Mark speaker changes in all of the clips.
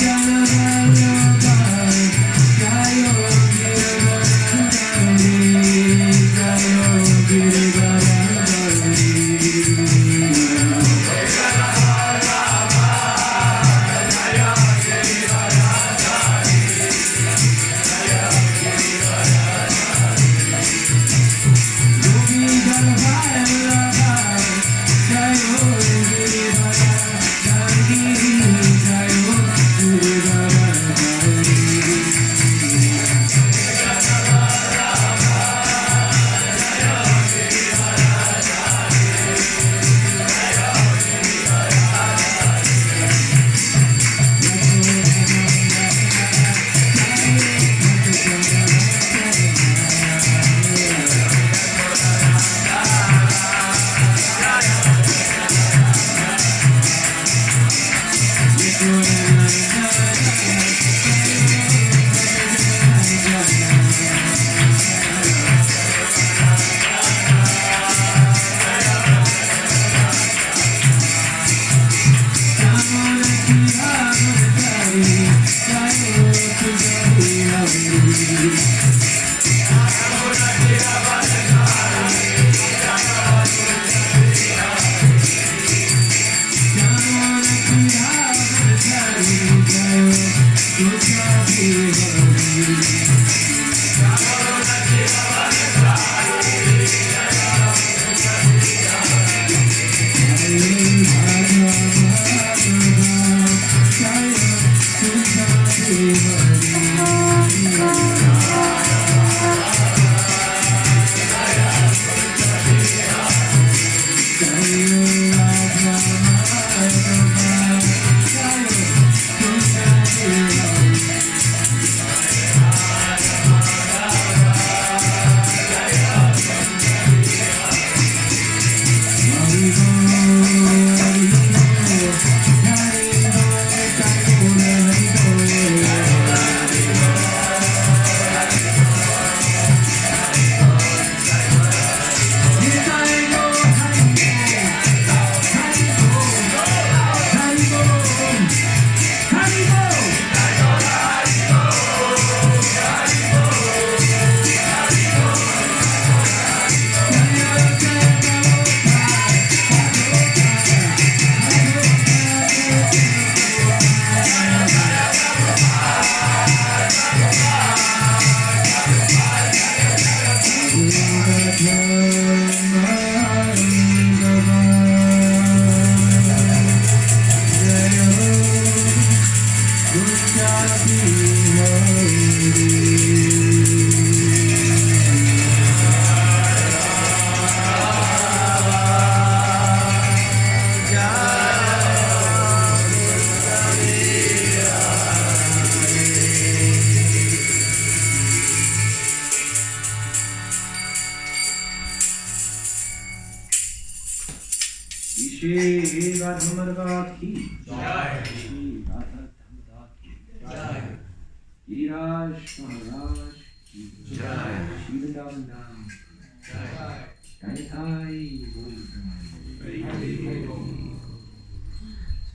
Speaker 1: Jana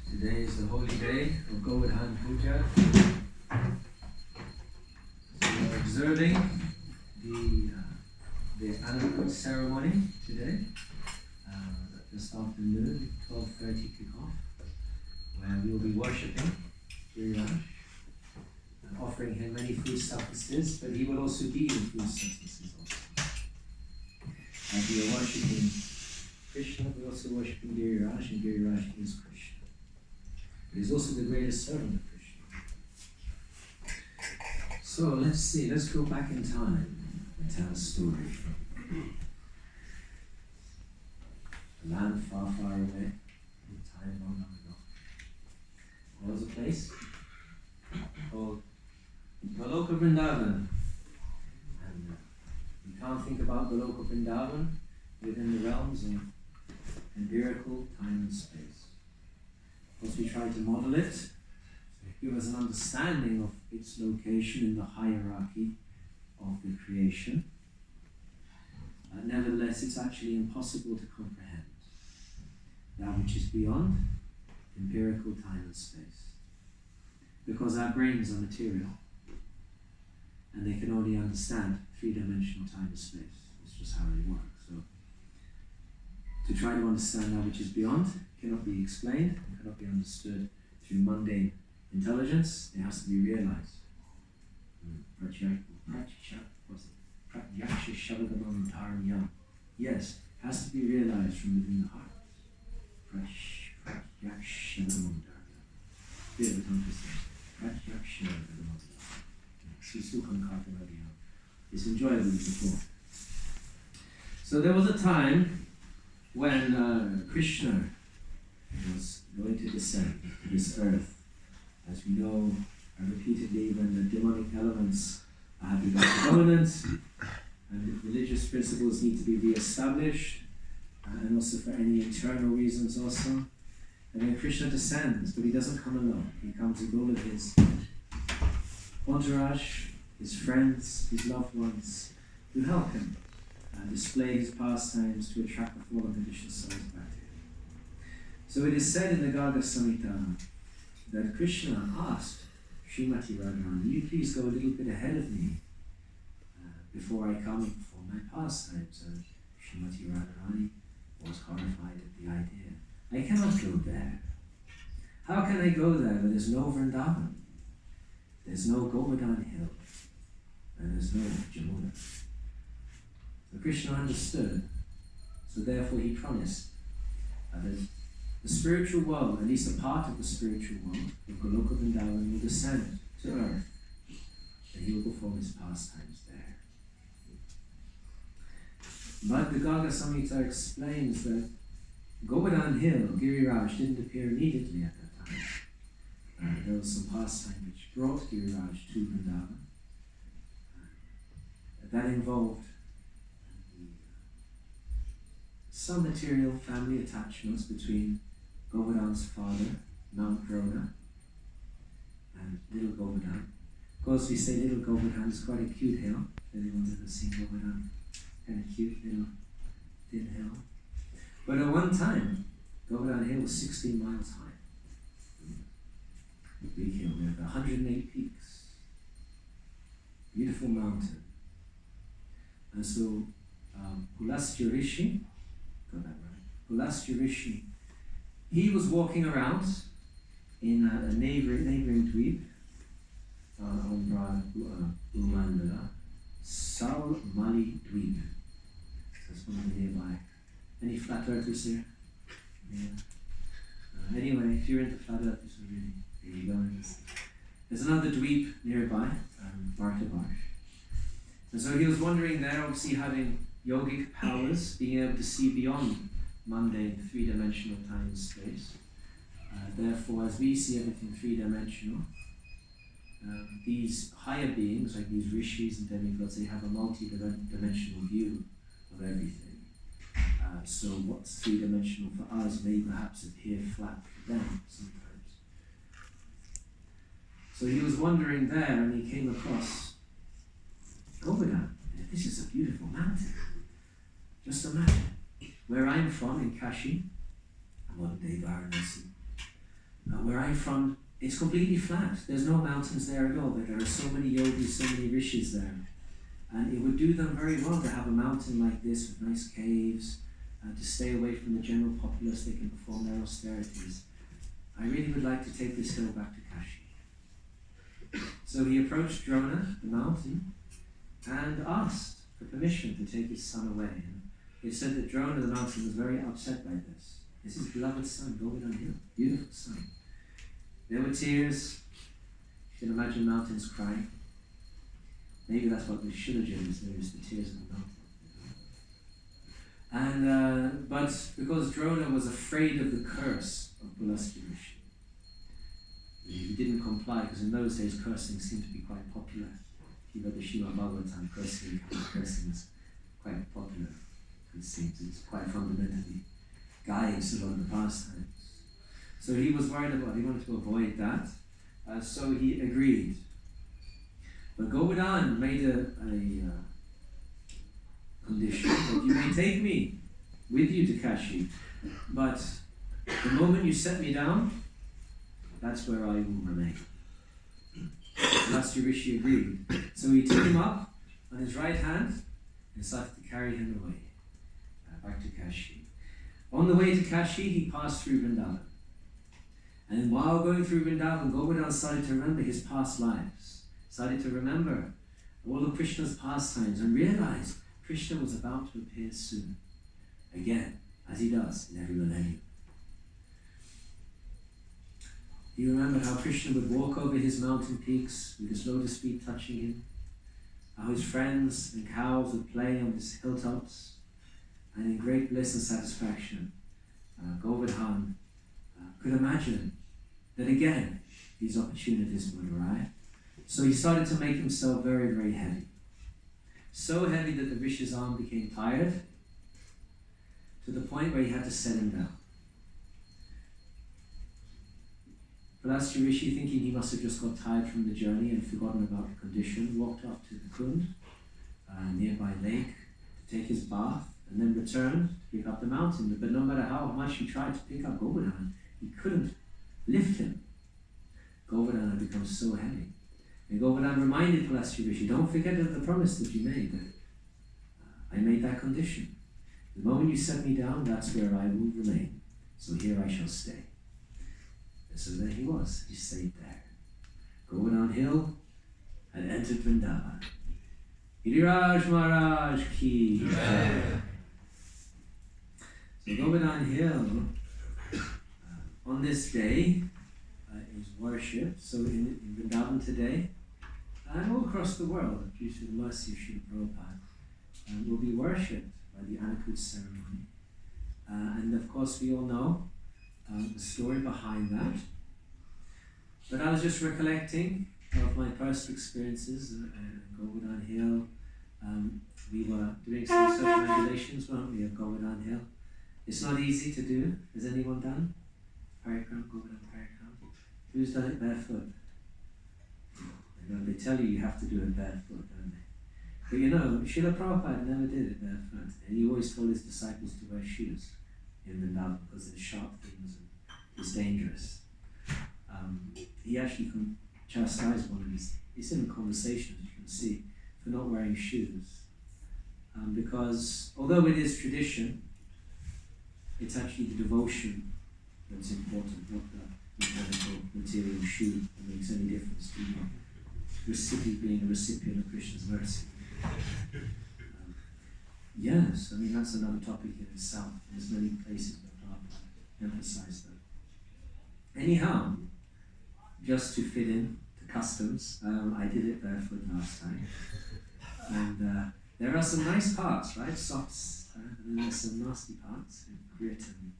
Speaker 1: Today is the holy day of Govardhana Puja. So we're observing the animal ceremony today. This afternoon, 12:30 kickoff, where we will be worshipping Giriraj and offering him many food substances, but he will also be in food substances also. As we are worshipping Krishna, we are also worshipping Giriraj, and Giriraj is Krishna. But he's also the greatest servant of Krishna. So let's see, let's go back in time and tell a story from a land far, far away, in time long, long ago. What was a place called Goloka Vrindavan. And you can't think about Goloka Vrindavan within the realms of empirical time and space. Once we try to model it, give us an understanding of its location in the hierarchy of the creation. Nevertheless, it's actually impossible to comprehend that which is beyond empirical time and space. Because our brains are material, and they can only understand three-dimensional time and space. It's just how they work. So, to try to understand that which is beyond cannot be explained, and cannot be understood through mundane intelligence. It has to be realized. Yes, it has to be realized from within the heart. It's enjoyable before. So there was a time when Krishna was going to descend to this earth. As we know, repeatedly, when the demonic elements have become dominant and religious principles need to be re-established, and also for any internal reasons also. And then Krishna descends, but he doesn't come alone. He comes with all of his entourage, his friends, his loved ones, who help him display his pastimes to attract the fallen conditioned souls back to him. So it is said in the Garga Samhita that Krishna asked Srimati Radharani, "Will you please go a little bit ahead of me before I come and perform my pastimes. And Srimati Radharani was horrified at the idea. I cannot go there. How can I go there where there's no Vrindavan? There's no Govardhana Hill, and there's no Jamuna. So Krishna understood, so therefore he promised that the spiritual world, at least a part of the spiritual world, of Goloka Vrindavan, will descend to earth, and he will perform his pastimes there. But the Garga Samhita explains that Govardhana Hill, Giriraj, didn't appear immediately at that time. There was some pastime which brought Giriraj to Vrindavan. That involved some material family attachments between Govardhana's father, Mount Drona, and little Govardhan. Of course, we say little Govardhan is quite a cute hill. If anyone's ever seen Govardhan, kind of cute little thin hill. But at one time, Govardhan Hill was 16 miles high. Big hill with 108 peaks. Beautiful mountain. And so, Pulastya Rishi, got that right? Pulastya Rishi, he was walking around in a neighboring dweep on Umandala, Sal Mali Dweep. That's one of the nearby. Any flat earthers here? Yeah. Anyway, if you're into flat earthers, really, there you go. There's another dweep nearby, Bhartavarsh. And so he was wandering there, obviously having yogic powers, being able to see beyond mundane three-dimensional time and space. Therefore, as we see everything three-dimensional, these higher beings, like these rishis and demigods, they have a multi-dimensional view of everything. So what's three-dimensional for us may perhaps appear flat for them sometimes. So he was wandering there and he came across Govardhana. This is a beautiful mountain. Just imagine, where I'm from in Kashi, modern day Varanasi, where I'm from, it's completely flat. There's no mountains there at all, but there are so many yogis, so many rishis there. And it would do them very well to have a mountain like this with nice caves, to stay away from the general populace. They can perform their austerities. I really would like to take this hill back to Kashi. So he approached Drona, the mountain, and asked for permission to take his son away. And it said that Drona, the mountain, was very upset by this. This is his beloved son, Govardhana Hill, beautiful son. There were tears. You can imagine mountains crying. Maybe that's what the Shilaja is, there is the tears of the mountain. And but because Drona was afraid of the curse of Pulastya Rishi, he didn't comply, because in those days cursing seemed to be quite popular. If you read the Srimad Bhagavatam, cursing was quite popular. It seems it's quite fundamentally guides a lot of the pastimes. So he was worried about, he wanted to avoid that, so he agreed. But Govardhana made a condition that you may take me with you to Kashi, but the moment you set me down, that's where I will remain. Pulastya Rishi agreed. So he took him up on his right hand and started to carry him away, back to Kashi. On the way to Kashi, he passed through Vrindavan. And while going through Vrindavan, Govardhana started to remember his past lives, started to remember all of Krishna's pastimes, and realized Krishna was about to appear soon, again, as he does in every millennium. He remembered how Krishna would walk over his mountain peaks with his lotus feet touching him, how his friends and cows would play on his hilltops, and in great bliss and satisfaction, Govardhana could imagine that again these opportunities would arrive. So he started to make himself very, very heavy. So heavy that the Rishi's arm became tired, to the point where he had to set him down. Pulastya Rishi, thinking he must have just got tired from the journey and forgotten about the condition, walked up to the Kund, nearby lake, to take his bath, and then returned to pick up the mountain. But no matter how much he tried to pick up Govardhana, he couldn't lift him. Govardhana had become so heavy. And Govardhana reminded Pulasya Rishi, don't forget of the promise that you made, that I made that condition. The moment you set me down, that's where I will remain. So here I shall stay. And so there he was. He stayed there. Govardhana Hill had entered Vrindavan. Giriraj Maharaj ki jai. So Govardhana Hill, on this day, is worshipped. So in Vrindavan today, and all across the world, due to the mercy of Srila Prabhupada, will be worshipped by the Anakut ceremony. And of course we all know the story behind that. But I was just recollecting of my personal experiences at Govardhana Hill. We were doing some circumambulations, weren't we, at Govardhana Hill? It's not easy to do. Has anyone done Parikram, Govardhana Parikram? Who's done it barefoot? You know, they tell you have to do it barefoot, don't they? But you know, Srila Prabhupada never did it barefoot, and he always told his disciples to wear shoes in Vrindavan because they're sharp things and it's dangerous. He actually chastised one of he's in a conversation, as you can see, for not wearing shoes. Because although it is tradition, it's actually the devotion that's important, not the mechanical material shoe that makes any difference to you. Recipient being a recipient of Krishna's mercy. Yes, I mean that's another topic in itself. There's many places where Prabhupada emphasized that. Anyhow, just to fit in to customs, I did it barefoot last time. And there are some nice parts, right? Softs, and then there's some nasty parts, grit and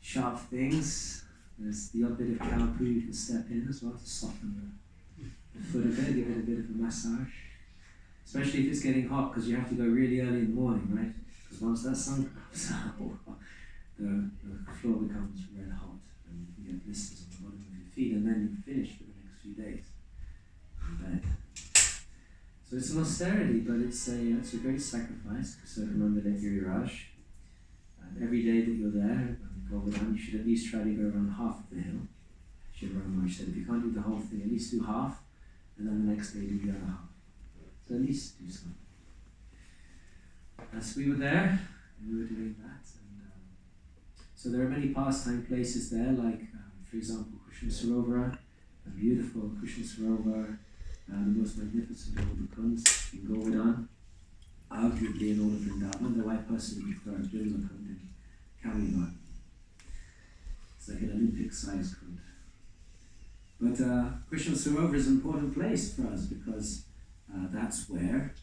Speaker 1: sharp things. There's the odd bit of cow poo you can step in as well to soften the foot a bit, give it a bit of a massage. Especially if it's getting hot, because you have to go really early in the morning, right? Because once that sun comes out, the floor becomes red hot and you get blisters on the bottom of your feet, and then you're finished for the next few days in bed. So it's an austerity, but it's a great sacrifice. So remember that Giriraj, every day that you're there, Govardhana, you should at least try to go around half of the hill. Srila Maharaj said, if you can't do the whole thing, at least do half, and then the next day do the other half. So at least do something. So we were there, and we were doing that. And so there are many pastime places there, like, for example, Krishna Sarovara, a beautiful Krishna Sarovara, the most magnificent of all the kunds in Govardhana, arguably in all of Vrindavan, though I personally prefer Vrindavan in Kalivar. It's like an Olympic-sized kund. But Krishna Sarovara is an important place for us because that's where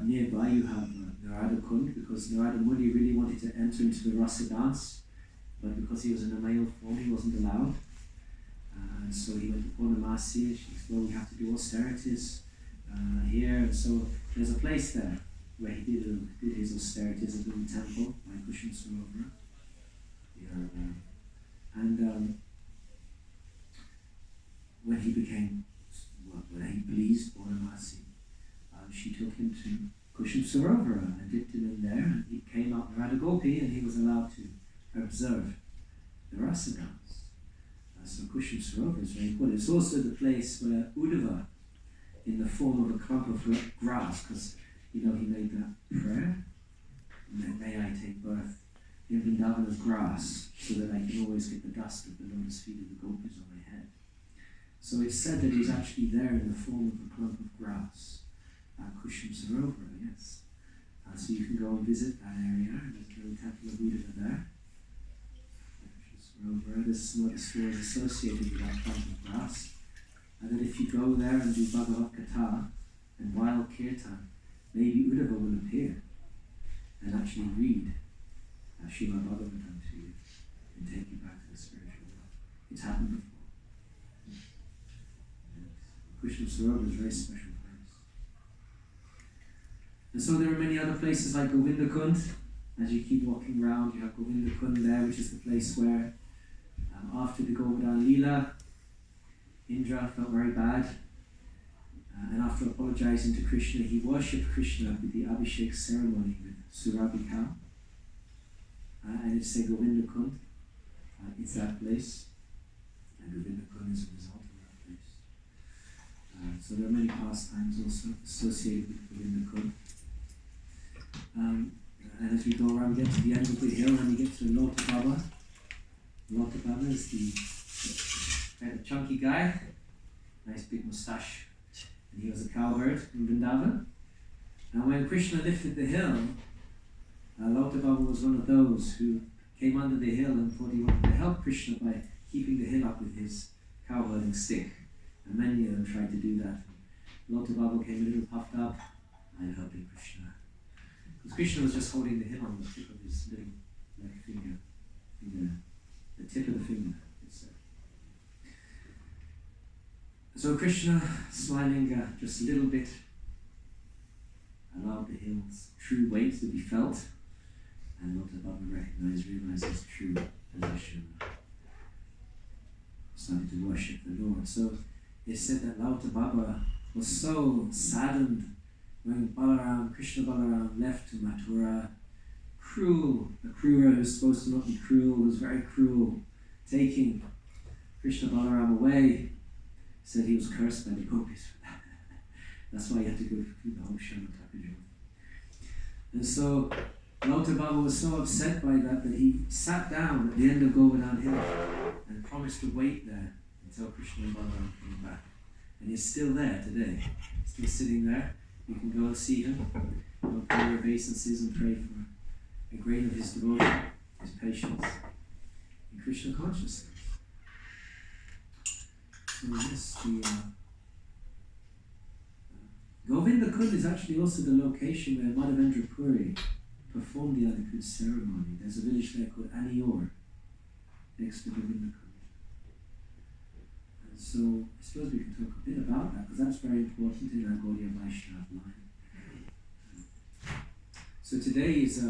Speaker 1: nearby you have Narada Kund, because Narada Muni really wanted to enter into the rasa dance, but because he was in a male form, he wasn't allowed. And so he went to Purnamasi, and she said, well, we have to do austerities here. And so there's a place there where he did his austerities, a little temple by Krishna Sarovara. When he pleased Purnamasi, she took him to Krishna Sarovara and dipped him in there, and he came out Radha Gopi, and he was allowed to observe the rasa dance. So Krishna Sarovara is very important. It's also the place where Uddhava, in the form of a clump of grass, because he made that prayer, may I take birth in Vrindavan as grass, so that I can always get the dust of the lotus feet of the gopis on my head. So it's said that he's actually there in the form of a clump of grass. Krishna Sarovara, yes. So you can go and visit that area. There's a little temple of Uddhava there. There's some other stories associated with that clump of grass. And then if you go there and do Bhagavad Gita and wild kirtan, maybe Uddhava will appear and actually read Srimad Bhagavatam to you and take you back to the spiritual world. It's happened before. Krishna Sarovara is a very special place. And so there are many other places like Govinda Kund. As you keep walking around, you have Govinda Kund there, which is the place where after the Govardhana Leela, Indra felt very bad. And after apologizing to Krishna, he worshipped Krishna with the Abhishek ceremony with Surabhi cow. And it's a Govinda Kund. It's that place. And Govinda Kund is a result of that place. So there are many pastimes also associated with Govinda Kund. And as we go around, we get to the end of the hill and we get to Lota Baba. Lota Baba is the kind of chunky guy, nice big moustache, and he was a cowherd in Vrindavan. And when Krishna lifted the hill, Lota Baba was one of those who came under the hill and thought he wanted to help Krishna by keeping the hill up with his cowherding stick. And many of them tried to do that. Lota Baba came a little puffed up, I'm helping Krishna. Because Krishna was just holding the hill on the tip of his little finger. The tip of the finger, it's So Krishna, smiling just a little bit, allowed the hill's true weight to be felt, and Lota Baba realized his true position, started to worship the Lord. So it said that Lota Baba was so saddened when Krishna Balaram left to Mathura. Cruel, a Krura who's supposed to not be cruel, was very cruel, taking Krishna Balaram away. Said he was cursed by the gopis for that. That's why he had to go through the whole Shama Thakur. And so Lota Baba was so upset by that he sat down at the end of Govardhana Hill and promised to wait there until Krishna Balaram came back. And he's still there today, still sitting there. You can go and see him, go pay your obeisances and pray for a grain of his devotion, his patience in Krishna consciousness. So yes, the Govinda Kund is actually also the location where Madhavendra Puri performed the Anakut ceremony. There's a village there called Anior, next to Govinda Kund. And so I suppose we can talk a bit about that, because that's very important in our Gaudiya Vaishnava line. So today is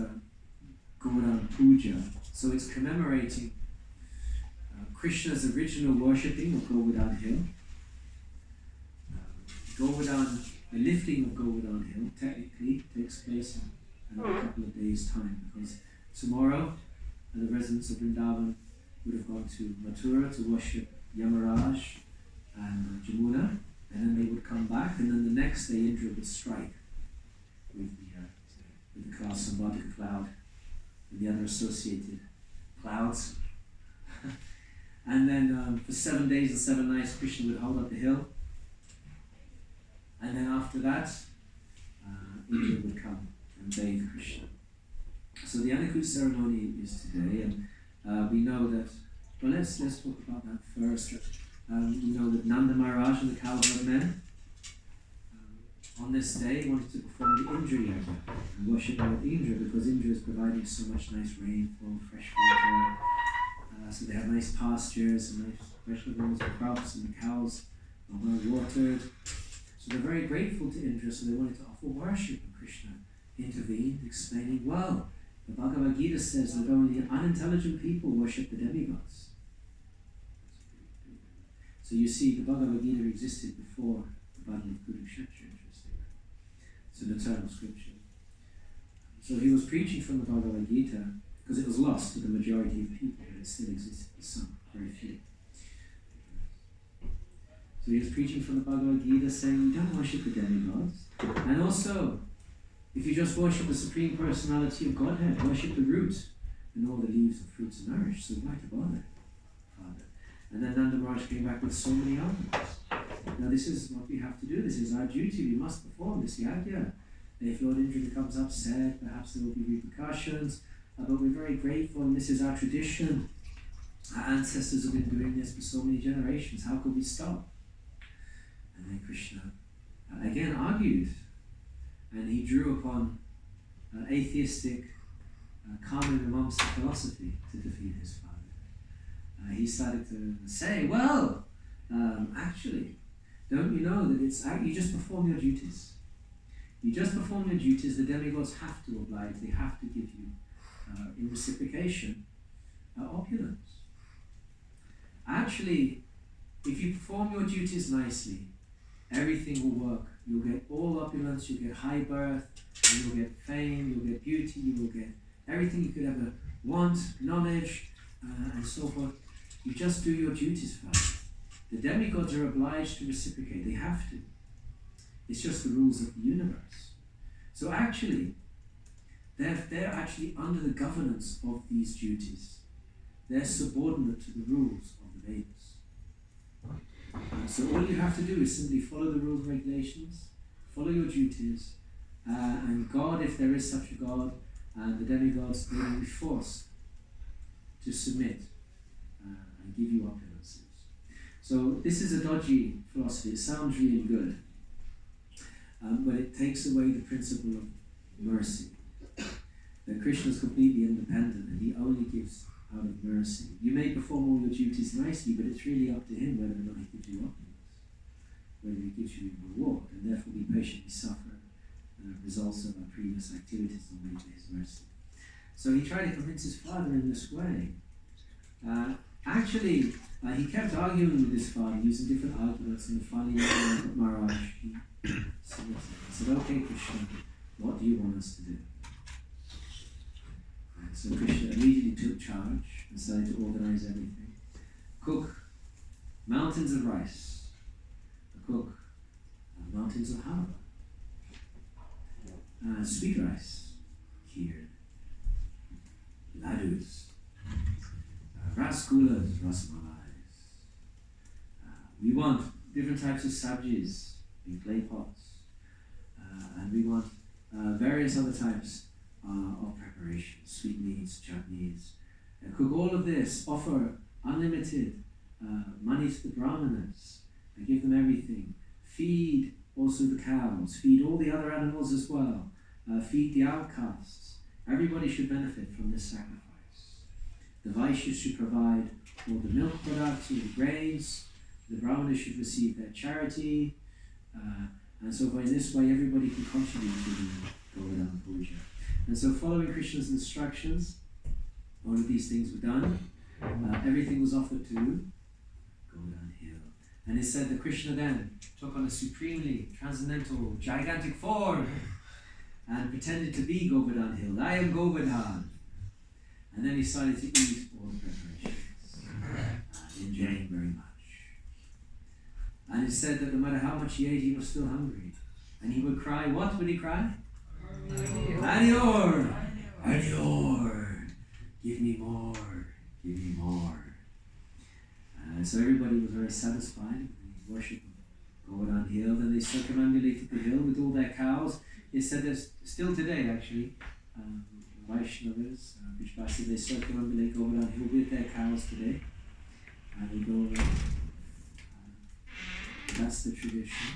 Speaker 1: Govardhana Puja, so it's commemorating Krishna's original worshipping of Govardhana Hill. The lifting of Govardhana Hill technically takes place in a couple of days' time, because tomorrow the residents of Vrindavan would have gone to Mathura to worship Yamaraj and Jamuna, and then they would come back, and then the next day Indra would strike with the cloud, Sambhadika cloud, and the other associated clouds. And then for 7 days and 7 nights, Krishna would hold up the hill. And then after that, Indra would come and bathe Krishna. So the Anakut ceremony is today, and we know that, well, let's talk about that first. We know that Nanda Maharaj and the cowherd men, on this day, wanted to perform the Indra Yajna and worship Lord Indra, because Indra is providing so much nice rainfall, fresh water. So they have nice pastures and nice vegetables and crops, and the cows are well watered. So they're very grateful to Indra, so they wanted to offer worship, and Krishna intervened, explaining, well, the Bhagavad Gita says that only unintelligent people worship the demigods. So you see, the Bhagavad Gita existed before the Battle of Kurukshetra, interestingly. It's an eternal scripture. So he was preaching from the Bhagavad Gita, because it was lost to the majority of people, but it still existed to some, very few. So he was preaching from the Bhagavad Gita, saying, you don't worship the demigods. And also, if you just worship the Supreme Personality of Godhead, worship the root, and all the leaves and fruits are nourished, so why to bother, Father? And then Nanda Maharaj came back with so many arguments. Now this is what we have to do, this is our duty, we must perform this yajna. If Lord Indra becomes upset, perhaps there will be repercussions, but we're very grateful, and this is our tradition. Our ancestors have been doing this for so many generations, how could we stop? And then Krishna again argued, and he drew upon atheistic common amongst the philosophy to defeat his father. He started to say, well, actually, don't you know that you just perform your duties. You just perform your duties, the demigods have to oblige, they have to give you, in reciprocation, opulence. Actually, if you perform your duties nicely, everything will work. You'll get all opulence, you'll get high birth, and you'll get fame, you'll get beauty, you will get everything you could ever want, knowledge, and so forth. You just do your duties, Father. The demigods are obliged to reciprocate, they have to. It's just the rules of the universe. So actually, they're actually under the governance of these duties. They're subordinate to the rules of the Vedas. So all you have to do is simply follow the rules and regulations, follow your duties, and God, if there is such a God, and the demigods, they will be forced to submit and give you opulences. So this is a dodgy philosophy. It sounds really good, but it takes away the principle of mercy. That Krishna is completely independent and he only gives out of mercy. You may perform all your duties nicely, but it's really up to him whether or not he gives you opulence, whether he gives you reward, and therefore we patiently suffer results of our previous activities and wait for his mercy. So he tried to convince his father in this way. He kept arguing with his father, using different arguments, and finally Maharaj, he said, okay, Krishna, what do you want us to do? So Krishna immediately took charge and started to organize everything. Cook mountains of rice. Cook mountains of halva. Sweet rice, kheer. Laddus. Rasgullas, rasmalais. We want different types of sabjis in clay pots. And we want various other types of preparation, sweetmeats, chutneys. Cook all of this, offer unlimited money to the brahmanas, and give them everything. Feed also the cows, feed all the other animals as well, feed the outcasts. Everybody should benefit from this sacrifice. The Vaishyas should provide all the milk products, all the grains. The brahmanas should receive their charity. And so in this way everybody can contribute to the Govardhana Puja. And so following Krishna's instructions, all of these things were done. Everything was offered to Govardhana Hill. And it said that Krishna then took on a supremely transcendental, gigantic form and pretended to be Govardhana Hill. I am Govardhan. And then he started to eat all the preparations, enjoying very much. And it said that no matter how much he ate, he was still hungry. And he would cry, what would he cry? Harior! Harior! Give me more, give me more. So everybody was very satisfied with the worship of Govardhana Hill. Then they circumambulated the hill with all their cows. It said that still today, actually, Vaishnavas, Vishvasis, they circumambulate Govardhana Hill with their cows today. And they go around. That's the tradition.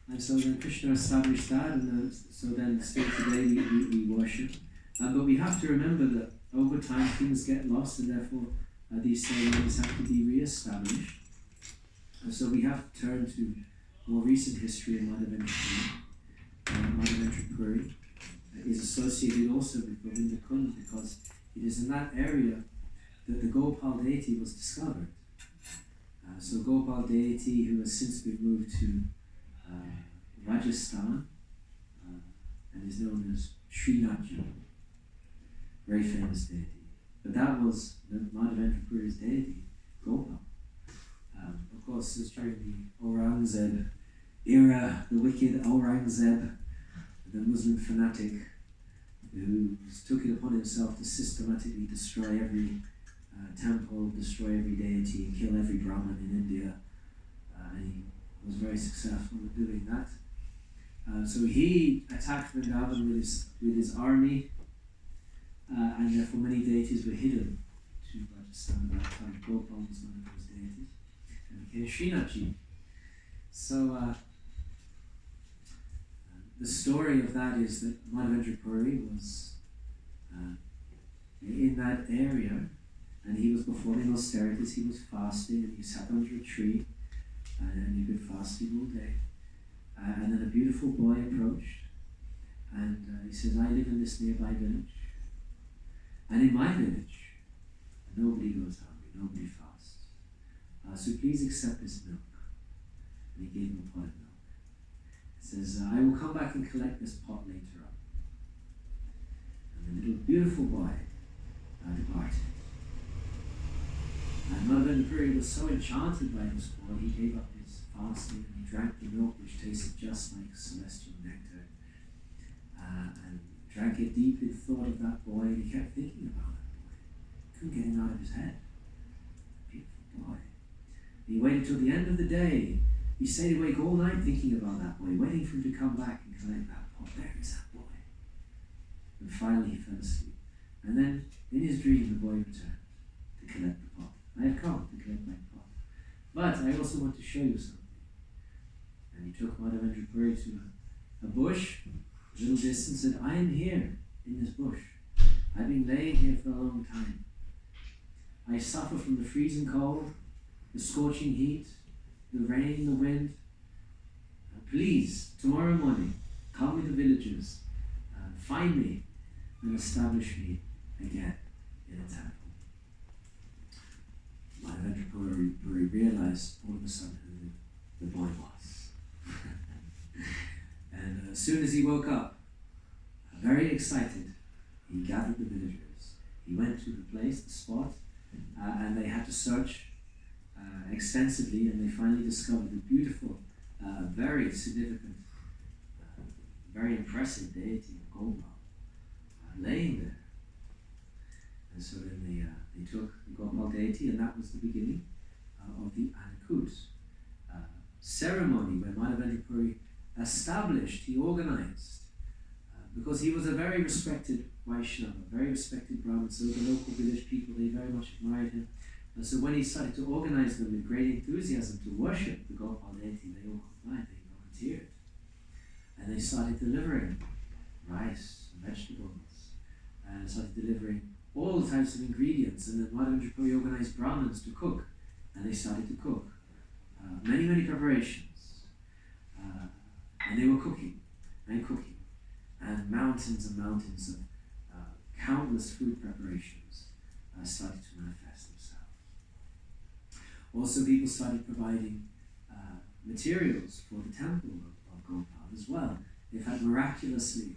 Speaker 1: And so then Krishna established that, and so then still today we worship. But we have to remember that over time things get lost, and therefore these ceremonies have to be re-established. And so we have to turn to more recent history in Madhavendra Puri. Madhavendra Puri is associated also with Govinda Kund because it is in that area that the Gopal deity was discovered. So Gopal deity, who has since been moved to Rajasthan and is known as Srinathji, very famous deity. But that was Madhavendra Puri's deity, Gopal. Of course, this was during the Aurangzeb era, the wicked Aurangzeb, the Muslim fanatic, who took it upon himself to systematically destroy every temple, destroy every deity, and kill every Brahmin in India. And he was very successful at doing that. So he attacked Vrindavan with his army, and therefore many deities were hidden to Rajasthan at that time. Gopal was one of those deities, and became Srinathji. So the story of that is that Madhavendra Puri was in that area, and he was performing austerities. He was fasting, and he sat under a tree, and he could fast all day. And then a beautiful boy approached, and he says, I live in this nearby village, and in my village nobody goes hungry, nobody fasts. So please accept this milk. And he gave him a pot of milk. He says, I will come back and collect this pot later on. And the little beautiful boy departed. And Madhavendra Puri was so enchanted by this boy, he gave up his days, fasting, and he drank the milk which tasted just like celestial nectar, and drank it deeply, thought of that boy, and he kept thinking about that boy. Couldn't get him out of his head. Beautiful boy. And he waited till the end of the day. He stayed awake all night thinking about that boy, waiting for him to come back and collect that pot. There is that boy. And finally he fell asleep. And then in his dream the boy returned to collect the pot. I have come to collect my pot. But I also want to show you something. And he took Madhavendra Puri to a bush, a little distance, and said, I am here in this bush. I've been laying here for a long time. I suffer from the freezing cold, the scorching heat, the rain, the wind. Please, tomorrow morning, come with the villagers, find me, and establish me again in a temple. Madhavendra Puri realized all of a sudden who the boy was. And as soon as he woke up, very excited, he gathered the villagers. He went to the place, the spot, and they had to search extensively, and they finally discovered the beautiful, very significant, very impressive deity of Gopal laying there. And so then they took the Gopal deity, and that was the beginning of the Anakut ceremony where Madhavendra Puri established, he organized, because he was a very respected Vaishnava, a very respected Brahmin, so the local village people, they very much admired him. And so when he started to organize them with great enthusiasm to worship the Gopal deity, they all complied, they volunteered. And they started delivering rice and vegetables, and started delivering all types of ingredients. And then Madhavendra Puri organized Brahmins to cook, and they started to cook many preparations. And they were cooking, and mountains and mountains of countless food preparations started to manifest themselves. Also, people started providing materials for the temple of Gopal as well. In fact, miraculously,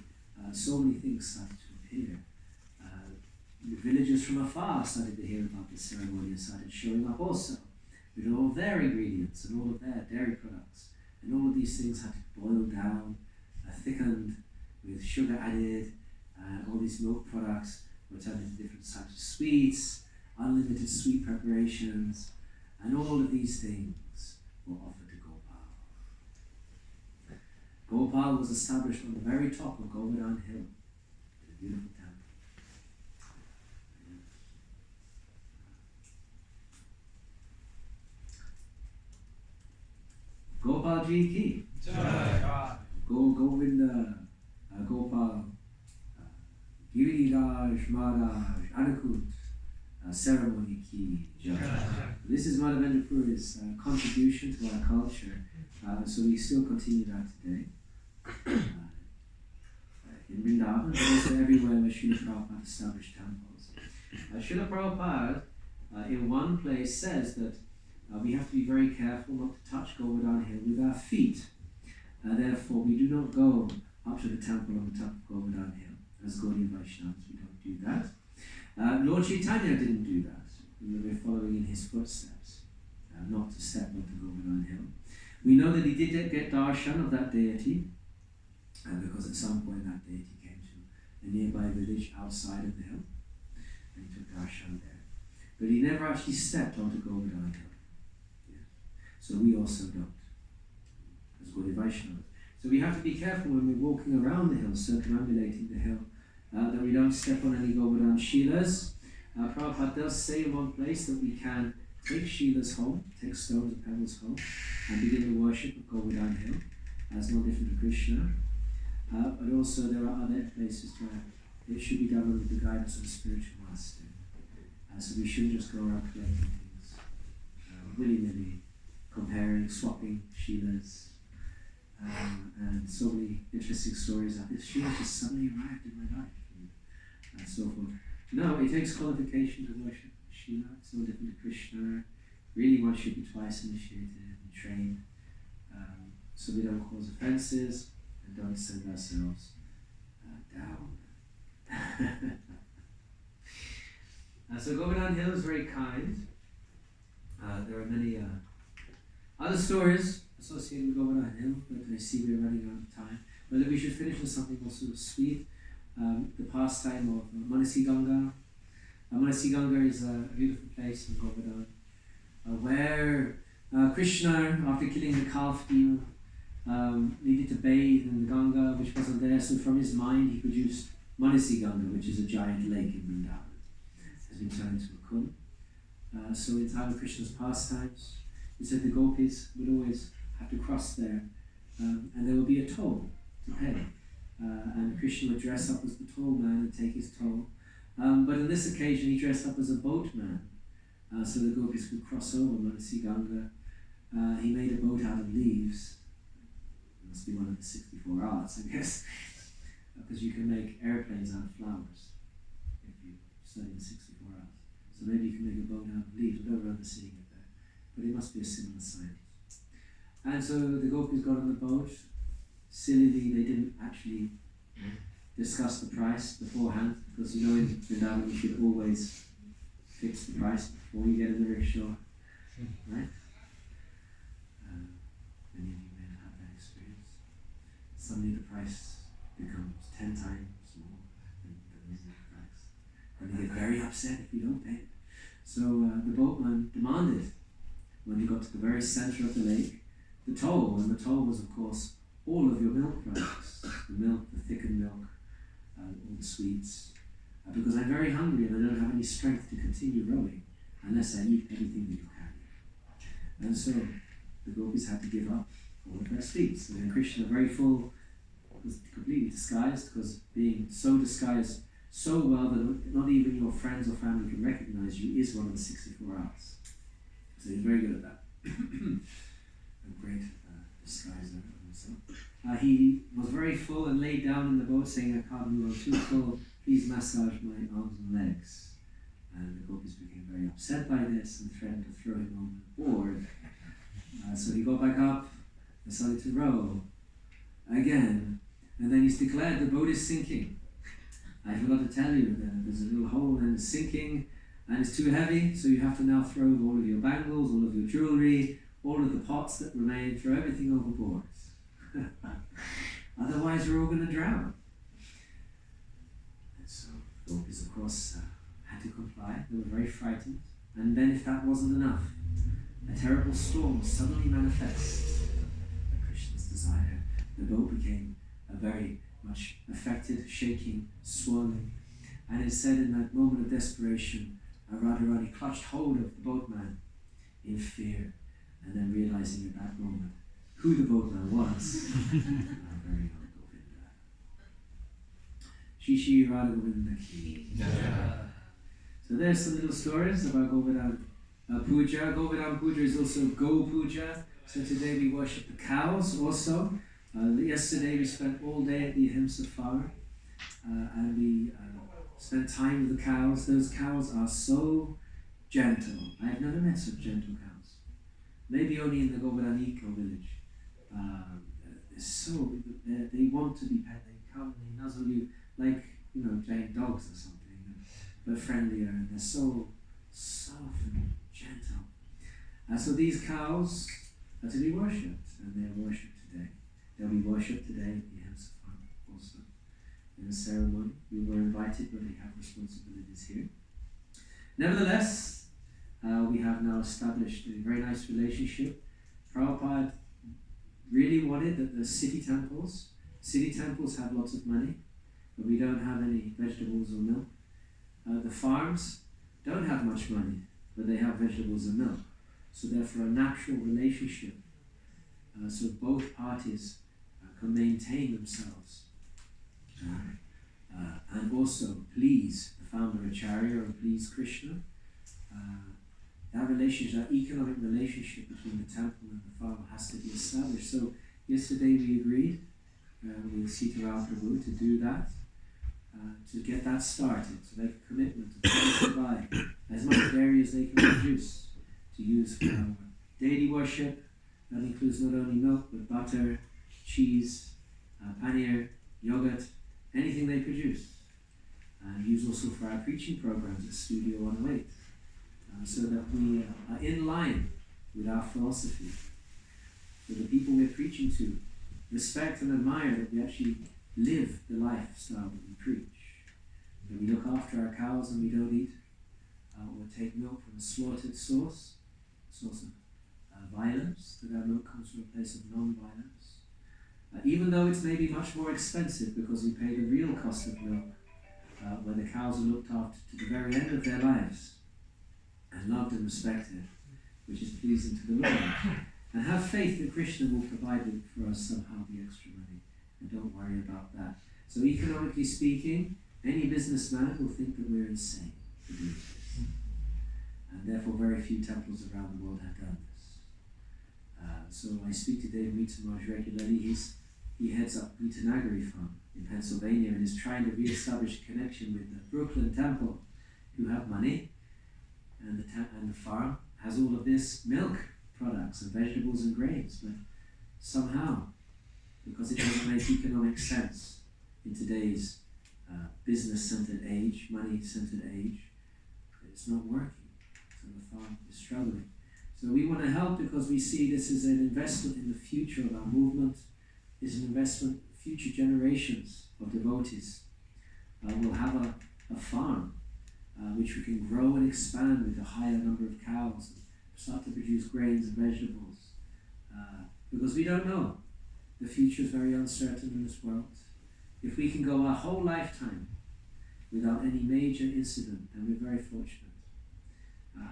Speaker 1: so many things started to appear. The villagers from afar started to hear about the ceremony and started showing up also with all of their ingredients and all of their dairy products. And all of these things had to boil down, thickened with sugar added, all these milk products were turned into different types of sweets, unlimited sweet preparations, and all of these things were offered to Gopal. Gopal was established on the very top of Govardhana Hill, in a beautiful temple. Gopal Ji ki Govinda Gopal Giriraj Maharaj Anakut ceremony ki jai. This is Madhavendra Puri's contribution to our culture, so we still continue that today. In Vrindavan, but also everywhere where Srila Prabhupada established temples. Srila Prabhupada in one place says that we have to be very careful not to touch Govardhana Hill with our feet. Therefore, we do not go up to the temple on the top of Govardhana Hill. As Gaudiya Vaishnavas, we don't do that. Lord Chaitanya didn't do that. We're following in his footsteps, not to step onto Govardhana Hill. We know that he did get darshan of that deity, because at some point that deity came to a nearby village outside of the hill, and he took darshan there. But he never actually stepped onto Govardhana Hill. So we also don't, as Gaudiya Vaishnavas. So we have to be careful when we're walking around the hill, circumambulating the hill, that we don't step on any Govardhana Shilas. Prabhupada does say in one place that we can take Shilas home, take stones and pebbles home, and begin the worship of Govardhana Hill, as no different to Krishna. But also there are other places where it should be done under the guidance of a spiritual master. So we shouldn't just go around collecting things willy-nilly, comparing, swapping Shilas. And so many interesting stories that this Shila just suddenly arrived in my life, and so forth. No, it takes qualification to worship Shila. It's no different to Krishna. Really, one should be twice initiated and trained, so we don't cause offenses and don't send ourselves down. So Govardhana Hill is very kind. There are many Other stories associated with Govardhana Hill, but I see we're running out of time. But we should finish with something also sweet. The pastime of Manasi Ganga. Manasi Ganga is a beautiful place in Govardhana where Krishna, after killing the calf demon, needed to bathe in the Ganga, which wasn't there. So from his mind, he produced Manasi Ganga, which is a giant lake in Vrindavan. It has been turned into a kund. So in time of Krishna's pastimes, he said the gopis would always have to cross there, and there would be a toll to pay. And Krishna would dress up as the toll man and take his toll. But on this occasion, he dressed up as a boatman, so the gopis could cross over Manasi Ganga. He made a boat out of leaves. It must be one of the 64 arts, I guess, because you can make airplanes out of flowers if you study the 64 arts. So maybe you can make a boat out of leaves. I don't remember seeing it there, but it must be a similar science. And so the gopis got on the boat. Sillily, they didn't actually discuss the price beforehand, because you know in Vrindavan you should always fix the price before you get in the rickshaw, right? Many of you may have had that experience. Suddenly the price becomes 10 times more than the normal price, and they get very upset if you don't pay it. So the boatman demanded, when he got to the very center of the lake, the toll, and the toll was of course all of your milk products, the milk, the thickened milk, all the sweets, because I'm very hungry and I don't have any strength to continue rowing unless I eat everything that you carry. And so the gopis had to give up all of their sweets. And then Krishna, very full, was completely disguised, because being so disguised so well that not even your friends or family can recognize you is one of the 64 arts. So he's very good at that. A great disguiser of himself. He was very full and laid down in the boat saying, I can't move, I'm too full, please massage my arms and legs. And the gopis became very upset by this and threatened to throw him overboard. So he got back up and started to row again. And then he's declared the boat is sinking. I forgot to tell you that there's a little hole and it's sinking and it's too heavy, so you have to now throw all of your bangles, all of your jewelry, all of the pots that remain, throw everything overboard. Otherwise we're all going to drown. And so the gopis, of course, had to comply. They were very frightened. And then if that wasn't enough, a terrible storm suddenly manifests at Krishna's desire. The boat became very much affected, shaking, swirling. And it said in that moment of desperation, Radharani clutched hold of the boatman in fear, and then realizing at that moment who the boatman was. Our very own Govinda. Shishi Radha Govinda Ki. So there's some little stories about Govardhana Puja. Govardhana Puja is also Go Puja. So today we worship the cows also. Yesterday we spent all day at the Ahimsa farm and we spent time with the cows. Those cows are so gentle. I have never met such gentle cows. Maybe only in the Govardhaniko village. They want to be pet. They come and they nuzzle you like, giant dogs or something, but friendlier, and they're so soft and gentle. So these cows are to be worshipped, and they're worshipped today. They'll be worshipped today at the Ahimsa farm also. In a ceremony, we were invited, but we have responsibilities here. Nevertheless, we have now established a very nice relationship. Prabhupada really wanted that the city temples have lots of money, but we don't have any vegetables or milk. The farms don't have much money, but they have vegetables and milk. So therefore a natural relationship, so both parties can maintain themselves and also please the founder Acharya or please Krishna. That relationship, that economic relationship between the temple and the farm has to be established. So yesterday we agreed with Sitaram Prabhu to do that, to get that started, to make a commitment to provide as much dairy as they can produce to use for our daily worship. That includes not only milk but butter, cheese, paneer, yogurt, anything they produce. And use also for our preaching programs at Studio 108. So that we are in line with our philosophy that the people we're preaching to respect and admire, that we actually live the lifestyle that we preach. That we look after our cows and we don't eat or take milk from a slaughtered source of violence, that our milk comes from a place of non-violence. Even though it's maybe much more expensive because we pay the real cost of milk, where the cows are looked after to the very end of their lives and loved and respected, which is pleasing to the Lord. And have faith that Krishna will provide it for us somehow, the extra money, and don't worry about that. So economically speaking, any businessman will think that we're insane to do this. And therefore very few temples around the world have done this. So I speak to Dave Meetamaj regularly. He heads up Meetanagari Farm in Pennsylvania and is trying to re-establish a connection with the Brooklyn Temple, who have money, and the farm has all of this milk products and vegetables and grains, but somehow, because it doesn't make economic sense in today's business-centered age, money-centered age, it's not working. So the farm is struggling. So we want to help because we see this as an investment in the future of our movement. It's an investment in future generations of devotees. We'll have a farm which we can grow and expand with a higher number of cows and start to produce grains and vegetables. Because we don't know. The future is very uncertain in this world. If we can go our whole lifetime without any major incident, then we're very fortunate.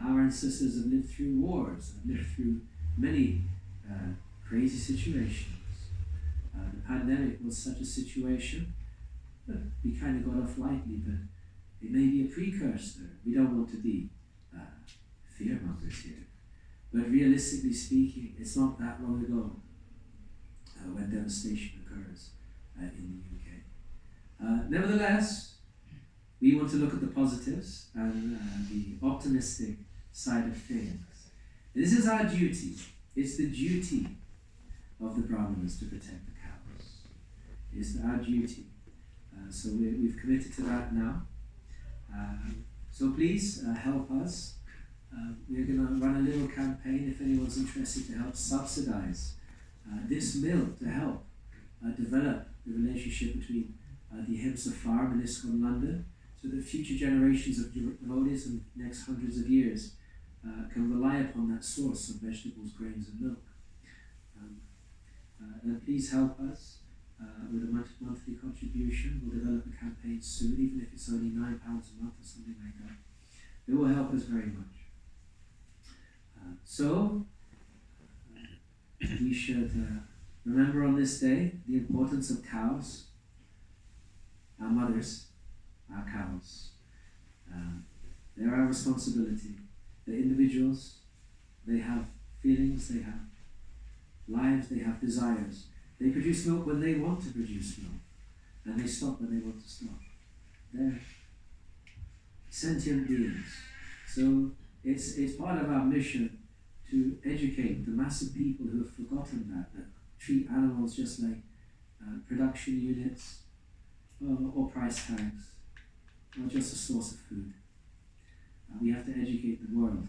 Speaker 1: Our ancestors have lived through wars, have lived through many crazy situations. The pandemic was such a situation that we kind of got off lightly, but it may be a precursor. We don't want to be fearmongers here. But realistically speaking, it's not that long ago when devastation occurs in the UK. Nevertheless, we want to look at the positives and the optimistic side of things. This is our duty. It's the duty of the Brahmanas to protect the cows. It's our duty. So we've committed to that now. So please help us. We're going to run a little campaign if anyone's interested to help subsidize this milk to help develop the relationship between the Ahimsa Farm and ISKCON London, so that future generations of devotees in the next hundreds of years can rely upon that source of vegetables, grains and milk. And please help us with a monthly contribution. We'll develop a campaign soon, even if it's only £9 a month or something like that. It will help us very much. So we should remember on this day the importance of cows, our mothers, our cows. They're our responsibility. They're individuals. They have feelings, they have lives, they have desires. They produce milk when they want to produce milk, and they stop when they want to stop. They're sentient beings. So it's part of our mission to educate the mass of people who have forgotten that treat animals just like production units or price tags, or just a source of food. We have to educate the world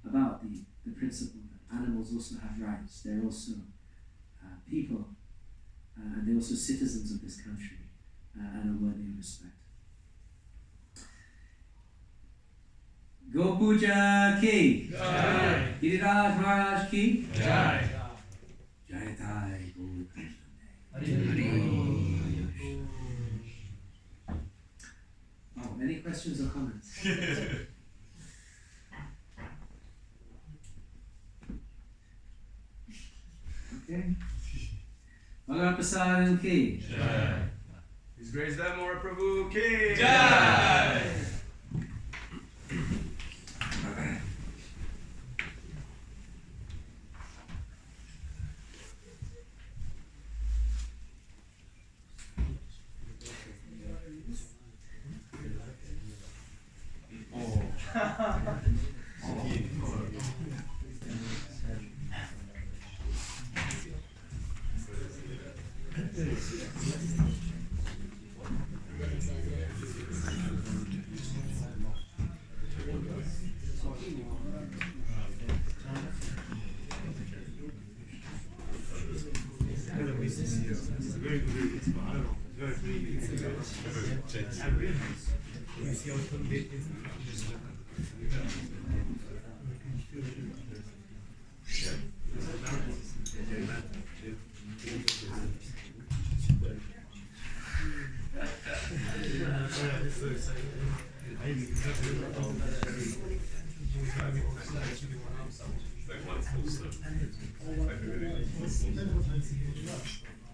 Speaker 1: about the principle that animals also have rights. They're also people, and they're also citizens of this country and are worthy of respect. Go Puja ki Jai. Giriraj Maharaj ki Jai. Jai Thai Go Oh, any questions or comments? Okay. Bhagavan Prasad ki Jai.
Speaker 2: His Grace Dayal Mora Prabhu ki
Speaker 3: Jai.
Speaker 2: It's a very good release, but I don't know. It's very free. It's very you see how it is.